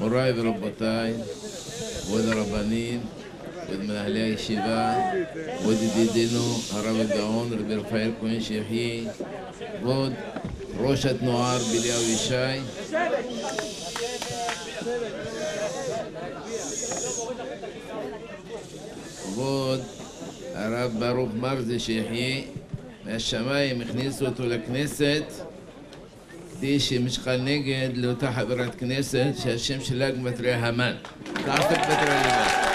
מוריי ורבותיי, כבוד הרבנים, כבוד מנהלי הישיבה, כבוד ידידינו הרב הגאון רבי רפאל כהן שיחי, כבוד ראש התנועה רבי אליהו ישי, כבוד הרב ברוך מרזי שיחי, מהשמיים הכניסו אותו לכנסת כדי שמשקל נגד לאותה חברת כנסת שהשם שלה גמטריה המן. תעשו גמטריה לבד.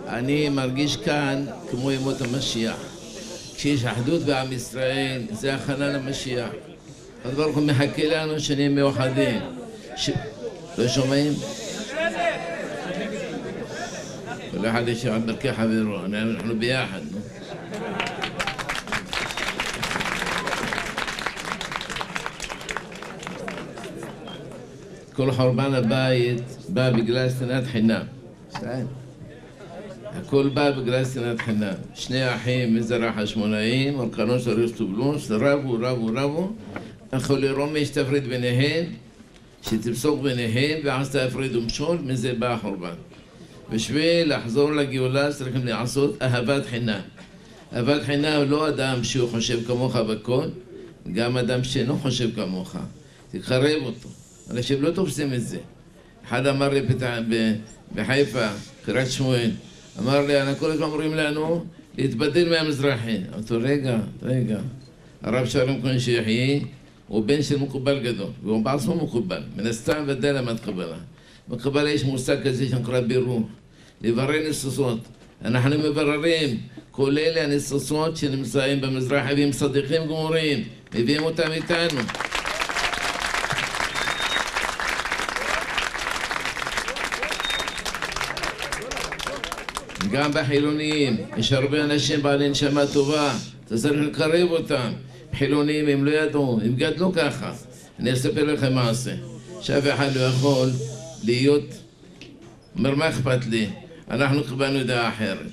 אני מרגיש כאן כמו ימות המשיח. כשיש אחדות בעם ישראל, זה הכנה למשיח. אז ברוך הוא מחכה לנו שנהיה מאוחדים. לא שומעים? כל אחד יש על ברכי חברו, אנחנו ביחד. כל חורבן הבית בא בגלל שנאת חינם. הכל בא בגלל שנאת חינם. שני אחים מזרח החשמונאים, אלקנון של אריסטובולוס, רבו. יכול לרומש תפריד ביניהם, שתפסוק ביניהם ועשתה הפריד ומשול, מזה בא החורבן. בשביל לחזור לגאולה צריכים לעשות אהבת חינם. אהבת חינם לא אדם שהוא חושב כמוך בכל, גם אדם שאינו חושב כמוך. תקרב אותו. אנשים לא תופסים את זה. אחד אמר לי בחיפה, קריית שמואל, אמר לי, אנחנו כל הזמן אומרים לנו להתבדל מהמזרחי. אמרתי לו, רגע, הרב שלום כהן שיחי הוא בן של מקובל גדול, והוא בעצמו מקובל, מן הסתם ודאי למד קבלה. בקבלה יש מושג כזה שנקרא בירור, לברר ניסוסות. אנחנו מבררים כל אלה הניסוסות שנמצאים במזרחי והם צדיקים גמורים, מביאים אותם איתנו. גם בחילוניים, יש הרבה אנשים בעלי נשמה טובה, אתה צריך לקרב אותם. חילוניים הם לא ידעו, הם גדלו ככה. אני אספר לכם מעשה. שאף אחד לא יכול להיות, אומר מה אכפת לי? אנחנו קיבלנו דעה אחרת.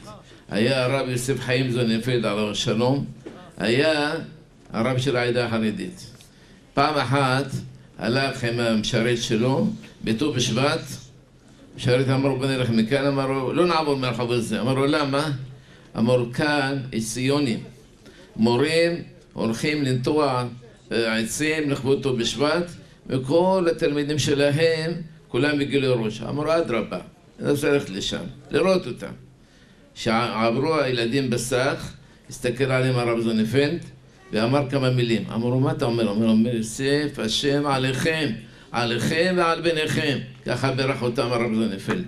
היה הרב יוסף חיים זוננפלד עליו השלום, היה הרב של העדה החרדית. פעם אחת הלך עם המשרת שלו, בט"ו בשבט, המשרת אמרו בוא נלך מכאן, אמרו לא נעבור מהרחוב הזה. אמרו למה? אמרו כאן יש ציונים, מורים הולכים לנטוע עצים לכבוד ט"ו בשבט, וכל התלמידים שלהם כולם בגילוי ראש. אמרו אדרבה, אני רוצה ללכת לשם, לראות אותם. שעברו הילדים בסך, הסתכל עליהם הרב זוננפלד ואמר כמה מילים. אמרו מה אתה אומר? אומר יוסף השם עליכם, עליכם ועל בניכם. ככה ברך אותם הרב זוננפלד.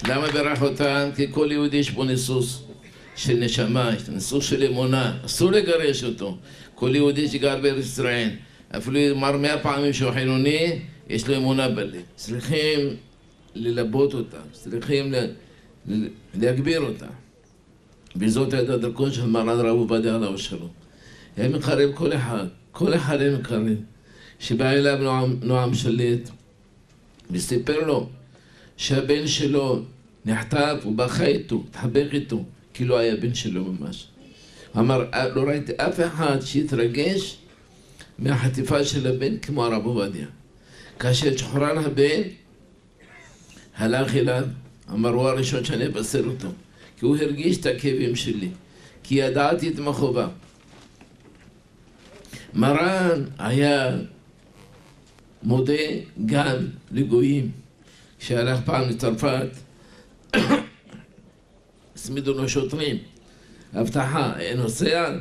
למה ברך אותם? כי כל יהודי יש בו ניסוס של נשמה, ניסוס של אמונה, אסור לגרש אותו. כל יהודי שגר בארץ ישראל, אפילו אמר 100 פעמים שהוא חילוני, יש לו אמונה בלב. צריכים ללבות אותה, צריכים להגביר אותה. וזאת הייתה דרכו של מרן רב עובדיה עליו השלום. הם מקרב כל אחד הם מקרב. שבא אליו נועם שליט וסיפר לו שהבן שלו נחטף, הוא בכה איתו, התחבק איתו, כאילו היה בן שלו ממש. אמר, לא ראיתי אף אחד שהתרגש מהחטיפה של הבן כמו הרב עובדיה. כאשר שוחרר הבן, הלך אליו, אמר, הוא הראשון שאני אבשר אותו, כי הוא הרגיש את הכאבים שלי, כי ידעתי את מחובה. מרן היה מודה גם לגויים. כשהלך פעם לצרפת, הסמידו לו שוטרים, הבטחה, נוסע,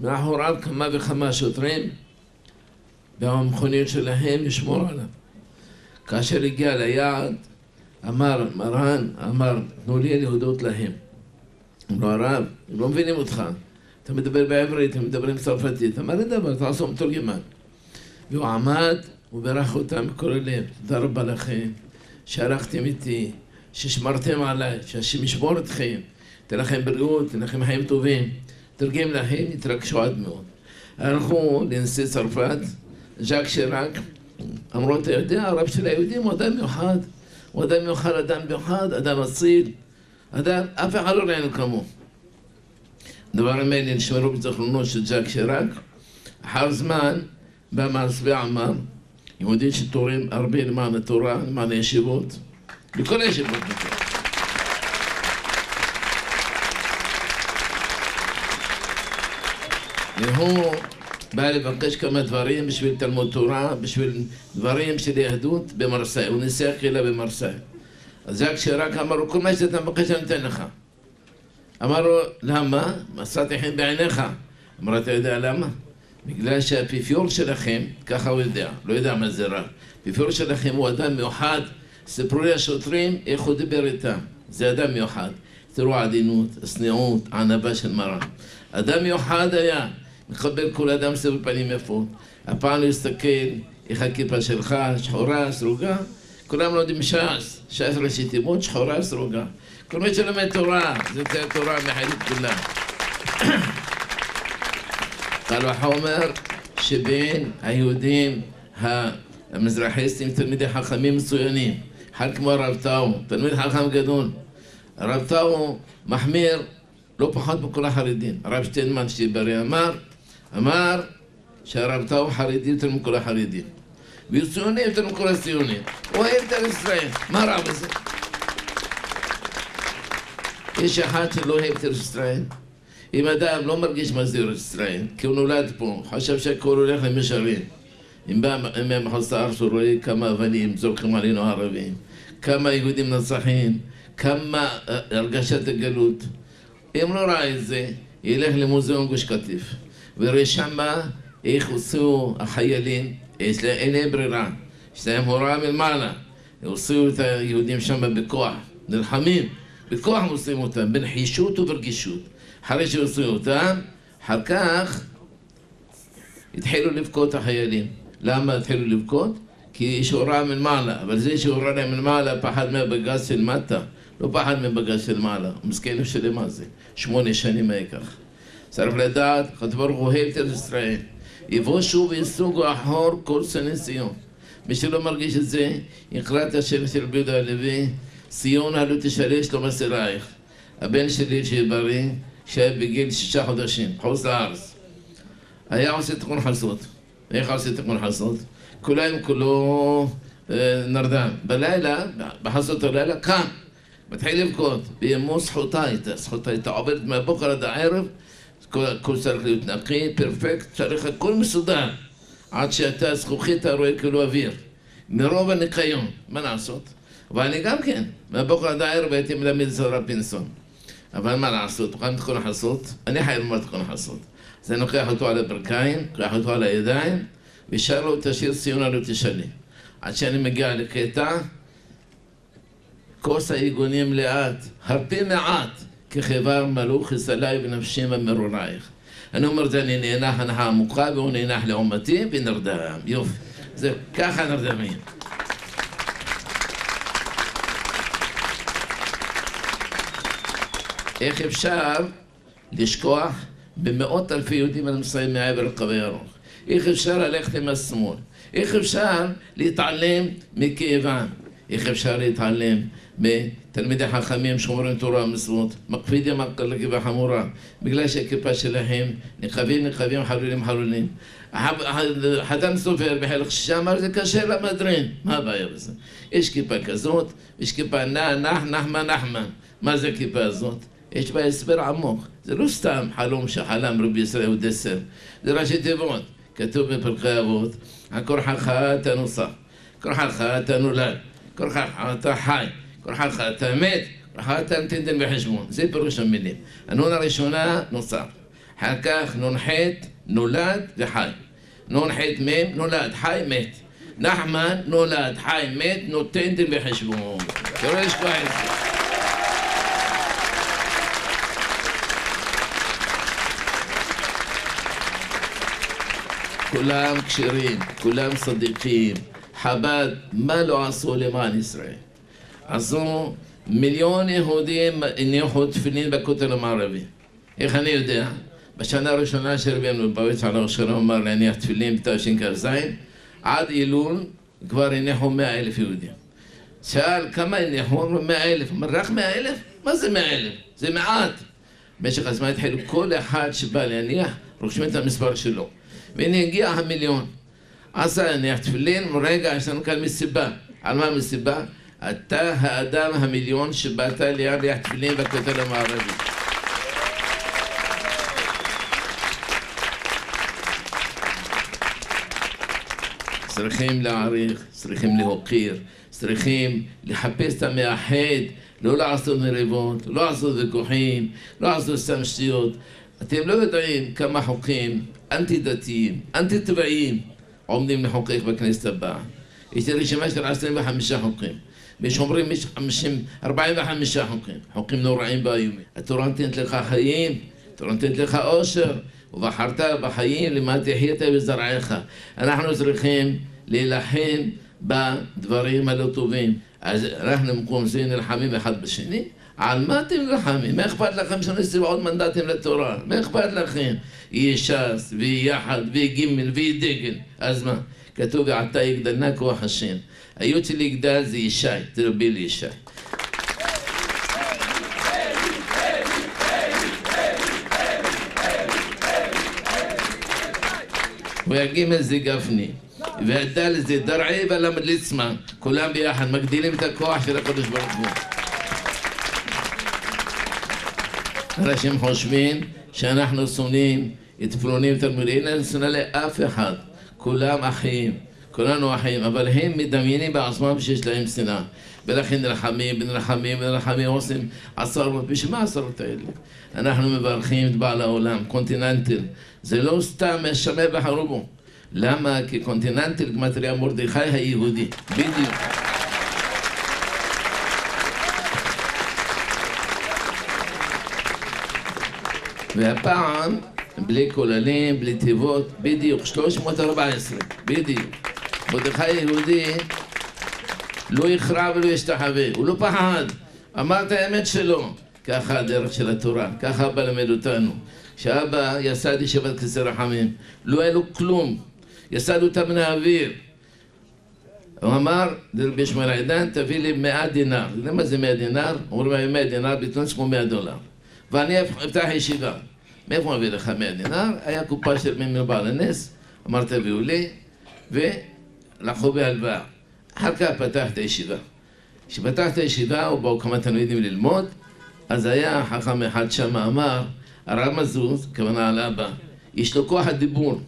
מאחוריו כמה וכמה שוטרים, והמכוניות שלהם לשמור עליו. כאשר הגיע ליעד, אמר מרן, תנו לי להודות להם. אמרו הרב, הם לא מבינים אותך, אתה מדבר בעברית, הם מדברים צרפתית. אמר לי דבר, תעשו מתורגמן. והוא עמד וברך אותם מכל הלב, תודה רבה לכם. שהלכתם איתי, ששמרתם עליי, שהשם ישמור אתכם, תן לכם בריאות, תן לכם חיים טובים. תרגם להם, התרגשו עד מאוד. הלכו לנשיא צרפת, ז'אק שיראק, אמרו, אתה יודע, הרב של היהודים הוא אדם מיוחד, אדם מיוחד, אדם אציל. אף אחד לא ראינו כמוהו. הדברים האלה נשמרו בזיכרונו של ז'אק שיראק. אחר זמן בא מרס ואמר, יהודים שתורמים הרבה למען התורה, למען הישיבות, בכל הישיבות בתורה. והוא בא לבקש כמה דברים בשביל תלמוד תורה, בשביל דברים של יהדות במרסיי. הוא נשיא הקהילה במרסיי. אז ז'אק שיראק אמר לו, כל מה שאתה מבקש אני אתן לך. אמר לו, למה? מצאתי חן בעיניך. אמר, אתה יודע למה? בגלל שהאפיפיור שלכם, ככה הוא יודע, לא יודע מה זה רע. האפיפיור שלכם הוא אדם מיוחד, סיפרו לי השוטרים איך הוא דיבר איתם. זה אדם מיוחד. תראו עדינות, צניעות, ענווה של מרן. אדם מיוחד היה, מחבר כל אדם סביב פנים יפות. הפעם הוא הסתכל, איך הכיפה שלך, שחורה, סרוגה. כולם לומדים ש"ס, ש"ס ראשי תיבות, שחורה, סרוגה. כל מי שלומד תורה, זה תורה מחייבת כולם. קל וחומר שבין היהודים המזרחיסטים תלמידי חכמים מצוינים. אחד כמו הרב טאו, תלמיד חכם גדול. הרב טאו מחמיר לא פחות מכל החרדים. הרב שטיינמן שדיברי אמר שהרב טאו חרדי יותר מכל החרדים. והוא ציוני יותר מכל הציונים. הוא אוהב את ישראל, מה רע בזה? יש אחד שלא אוהב את ישראל. אם אדם לא מרגיש מה זה ארץ ישראל, כי הוא נולד פה, חשב שהכל הולך למישרים. אם בא מחוץ לארץ הוא רואה כמה אבנים זורקים עלינו הערבים, כמה יהודים נרצחים, כמה הרגשת הגלות. אם לא ראה את זה, ילך למוזיאון גוש קטיף, ויראה שמה איך עשו החיילים, אין להם ברירה, יש להם הוראה מלמעלה, עשו את היהודים שם בכוח, נלחמים, בכוח עושים אותם, בנחישות וברגישות. אחרי שעשו אותם, אחר כך התחילו לבכות החיילים. למה התחילו לבכות? כי יש הוראה מלמעלה, אבל זה שהוראה להם מלמעלה פחד מהבגז של מטה, לא פחד מהבגז של מעלה, הוא מסכן לשלם מה זה, 8 שנים מהכך. צריך לדעת, הקדוש ברוך הוא אוהב את ישראל, יבושו ויסוגו אחור כל שני ציון. מי שלא מרגיש את זה, יקרא את השם של רבי יהודה הלוי, ציון הלא תשאלי שלום אסירייך. הבן שלי שיהיה בריא, שהיה בגיל 6 חודשים, חוץ לארץ. היה עושה תיקון חסות. איך עושה תיקון חסות? כולו נרדם. בלילה, בחסות הלילה, קם. מתחיל לבכות. ואמו זכותה הייתה עובדת מהבוקר עד הערב, הכל צריך להיות נקי, פרפקט, צריך הכל מסודר. עד שאתה זכוכית אתה רואה כאילו אוויר. מרוב הניקיון, מה לעשות? ואני גם כן, מהבוקר עד הערב הייתי מלמד את הרב פינסון. אבל מה לעשות? תוכל תכון חסות? אני חייב ללמוד תכון חסות. אז אני לוקח אותו על הברכיים, לוקח אותו על הידיים, ושר לו את השיר ציון הלא תשאלי. עד שאני מגיע לקטע, כוס העיגונים לאט, הרפי מעט, כחבר מלאו חסלי ונפשים ומרורייך. אני אומר זה, אני נאנח הנחה עמוקה, והוא נאנח לעומתי ונרדם. יופי, זה ככה נרדמים. איך אפשר לשכוח במאות אלפי יהודים הנמצאים מעבר לקו הירוק? איך אפשר ללכת עם השמאל? איך אפשר להתעלם מכאבם? איך אפשר להתעלם מתלמידי חכמים שומרים תורה ומצוות, מקפידים על כיפה חמורה, בגלל שהכיפה שלהם נחבים, חלולים. חתם סופר בחלק 6 אמר זה קשה למדרין. מה הבעיה בזה? יש כיפה כזאת, יש כיפה נחמן. מה זה הכיפה הזאת? יש בה הסבר עמוק. זה לא סתם חלום שחלם רבי ישראל ודסר. זה ראשי תיבות. כתוב בפרקי אבות, כורחך אתה נוסח, כורחך אתה נולד, כורחך אתה חי, כורחך אתה מת, כורחך אתה נתן בחשבון. זה פירוש המילים. הנון הראשונה נוסח. אחר כך נון ח' נולד וחי. נון ח' מ' נולד, חי מת. נחמן נולד, חי מת, נותן דין בחשבון. תראו יש כבר את זה. כולם כשרים, כולם צדיקים. חב"ד, מה לא עשו למען ישראל? עשו 1,000,000 יהודים הניחו תפילין בכותל המערבי. איך אני יודע? בשנה הראשונה שרבינו לובביץ' עליו השלום אמר להניח תפילין בתשכ"ז, עד אילול כבר הניחו 100,000 יהודים. שאל כמה הניחו? אמרו 100,000. אמר רק 100,000? מה זה 100,000? זה מעט. במשך הזמן התחילו כל אחד שבא להניח, רושמים את המספר שלו. והנה הגיע המיליון. עשה להניח תפילין, רגע, יש לנו כאן מסיבה. על מה מסיבה? אתה האדם המיליון שבאת להניח תפילין בכותל המערבי. צריכים להעריך, צריכים להוקיר, צריכים לחפש את המאחד, לא לעשות מריבות, לא לעשות ויכוחים, לא לעשות סתם שטויות. אתם לא יודעים כמה חוקים אנטי-דתיים, אנטי-טבעיים עומדים לחוקק בכנסת הבאה. יש רשימה של 25 חוקים. ויש אומרים יש 45 חוקים, חוקים נוראים ואיומים. התורה נותנת לך חיים, התורה נותנת לך אושר, ובחרת בחיים למען תחיית בזרעך. אנחנו צריכים להילחם בדברים הלא טובים. אז אנחנו במקום זה נלחמים אחד בשני. על מה אתם נלחמים? מה אכפת לכם שנוסיף עוד מנדטים לתורה? מה אכפת לכם? יהיה ש"ס, ויהיה יחד, ויהיה גימל, ויהיה דגל. אז מה? כתוב ועתה יגדלנה כוח השם. היות שלי יגדל זה ישי, זה רבי לישי. והגימל זה גפני, והדל זה דרעי ולמד ליצמן. כולם ביחד מגדילים את הכוח של הקדוש ברוך הוא. אנשים חושבים שאנחנו שונאים את פלונים תלמידים, אין שונא לאף אחד. כולם אחים, כולנו אחים, אבל הם מדמיינים בעצמם שיש להם שנאה. ולכן נלחמים, עושים עשרות. בשביל מה העשרות האלה? אנחנו מברכים את בעל העולם, קונטיננטל. זה לא סתם שמע בחרובו. למה? כי קונטיננטל גמטריה מרדכי היהודי. בדיוק. והפעם, בלי כוללים, בלי תיבות, בדיוק, 314, בדיוק. מרדכי היהודי לא יכרע ולא ישתחווה, הוא לא פחד, אמר את האמת שלו. ככה הדרך של התורה, ככה אבא למד אותנו. כשאבא יסד ישיבת כיסא רחמים, לא היה לו כלום, יסד אותה מן האוויר. הוא אמר, לרבי שמואל עידן, תביא לי 100 דינר. למה זה 100 דינר? אומרים 100 דינר, בתלוש כמו $100. ואני אפתח ישיבה. מאיפה מביא לך 100 דינר? היה קופה של מין בעל הנס, אמר תביאו לי, ולקחו בהלוואה. אחר כך פתח את הישיבה. כשפתח את הישיבה, ובאו כמה תלמידים ללמוד, אז היה חכם אחד שם אמר, הרב מזוז, כוונה על אבא, יש לו כוח הדיבור,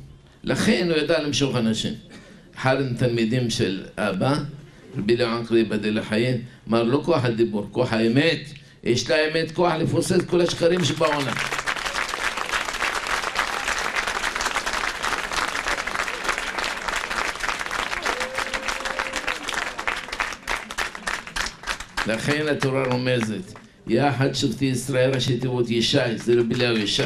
לכן הוא ידע למשוך אנשים. אחד התלמידים של אבא, רבי לענקרי ייבדל לחיים, אמר לא כוח הדיבור, כוח האמת, יש לה אמת כוח לפוסס כל השקרים שבעולם. לכן התורה רומזת, יחד שבטי ישראל ראשי תיבות ישי, זה רבי אליהו ישי,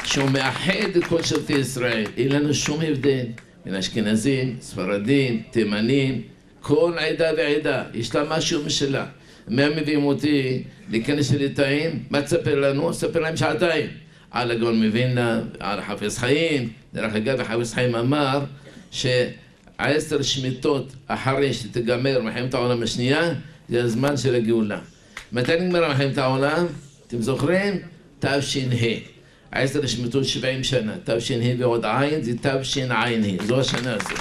שהוא מאחד את כל שבטי ישראל, אין לנו שום הבדל בין אשכנזים, ספרדים, תימנים, כל עדה ועדה, יש לה משהו משלה. מה מביאים אותי להיכנס לליטאים? מה תספר לנו? תספר להם שעתיים. על הגאון מווילנה, על חפץ חיים. דרך אגב, חפץ חיים אמר ש10 שמיטות אחרי שתגמר מלחמת העולם השנייה, זה הזמן של הגאולה. מתי נגמר מלחמת העולם? אתם זוכרים? תש"ה. 10 שמיטות 70 שנה. תש"ה ועוד עין זה תשע"ה. זו השנה הזאת.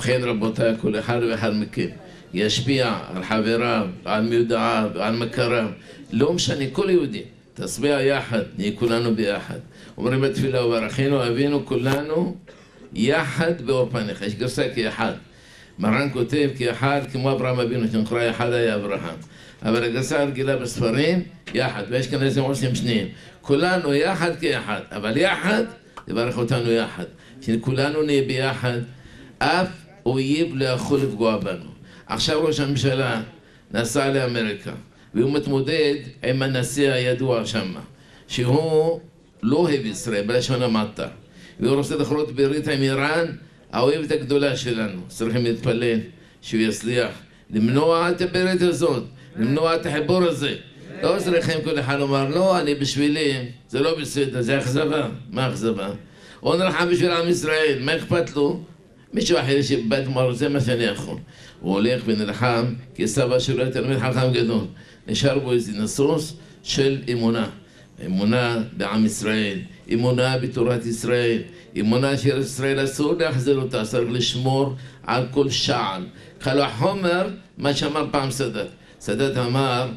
ובכן רבותיי, כל אחד ואחד מכם ישפיע על חבריו, על מיודעיו, על מכריו, לא משנה, כל יהודי, תשביע יחד, נהיה כולנו ביחד. אומרים בתפילה וברכנו, אבינו כולנו יחד באור פניך, יש גרסה כאחד. מרן כותב כאחד כמו אברהם אבינו, שנקרא יחד היה אברהם. אבל הגרסה הרגילה בספרים, יחד, ויש כאן איזה עושים שניים. כולנו יחד כאחד, אבל יחד, תברך אותנו יחד. שכולנו נהיה ביחד, אף אויב לא יכול לפגוע בנו. עכשיו ראש הממשלה נסע לאמריקה, והוא מתמודד עם הנשיא הידוע שם, שהוא לא אוהב ישראל, בלשון המעטה, והוא רוצה לכרות ברית עם איראן, האוהבת הגדולה שלנו. צריכים להתפלל שהוא יצליח למנוע את הברית הזאת, למנוע את החיבור הזה. לא צריכים כל אחד לומר, לא, אני בשבילי, זה לא בסדר, זה אכזבה. מה אכזבה? הוא נלחם בשביל עם ישראל, מה אכפת לו? מישהו אחר שבא תאמר, זה מה שאני יכול. הוא הולך ונלחם, כי סבא שלו היה תלמיד חכם גדול. נשאר בו איזה נסוס של אמונה. אמונה בעם ישראל, אמונה בתורת ישראל, אמונה שישראל אסור להחזיר אותה, צריך לשמור על כל שעל. קל וחומר, מה שאמר פעם סאדאת. סאדאת אמר,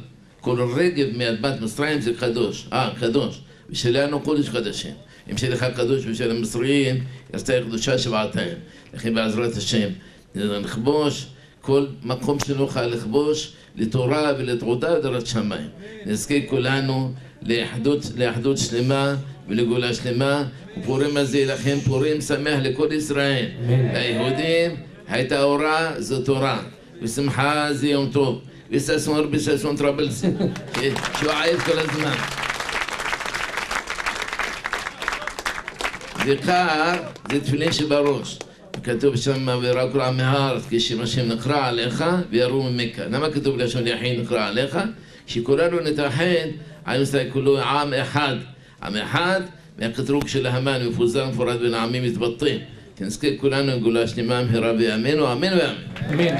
כל רגב מאדמת מצרים זה קדוש. קדוש. ושלנו קודש קדשים. אם שלך קדוש ושל המצריין, יעשתה קדושה שבעתיים. לכן בעזרת השם, נכבוש כל מקום שנוכל לכבוש, לתורה ולתעודה ודרת שמיים. נזכה כולנו לאחדות שלמה ולגאולה שלמה, ופורים הזה לכם פורים שמח לכל ישראל. ליהודים הייתה אורה זו תורה, ושמחה זה יום טוב, וששון הרבה ששון טרבלס, שהוא עייף כל הזמן. וקר זה תפילין שבראש. כתוב שם ויראו כל עמי הארץ כשם השם נקרא עליך ויראו ממך. למה כתוב לשון יחיד נקרא עליך? שכולנו נתאחד, עם ישראל כולו עם אחד. עם אחד מהקטרוג של המן מפוזר מפורד בין העמים מתבטאים. שנזכה כולנו גאולה שלמה מהרה ויאמנו, אמן ואמן.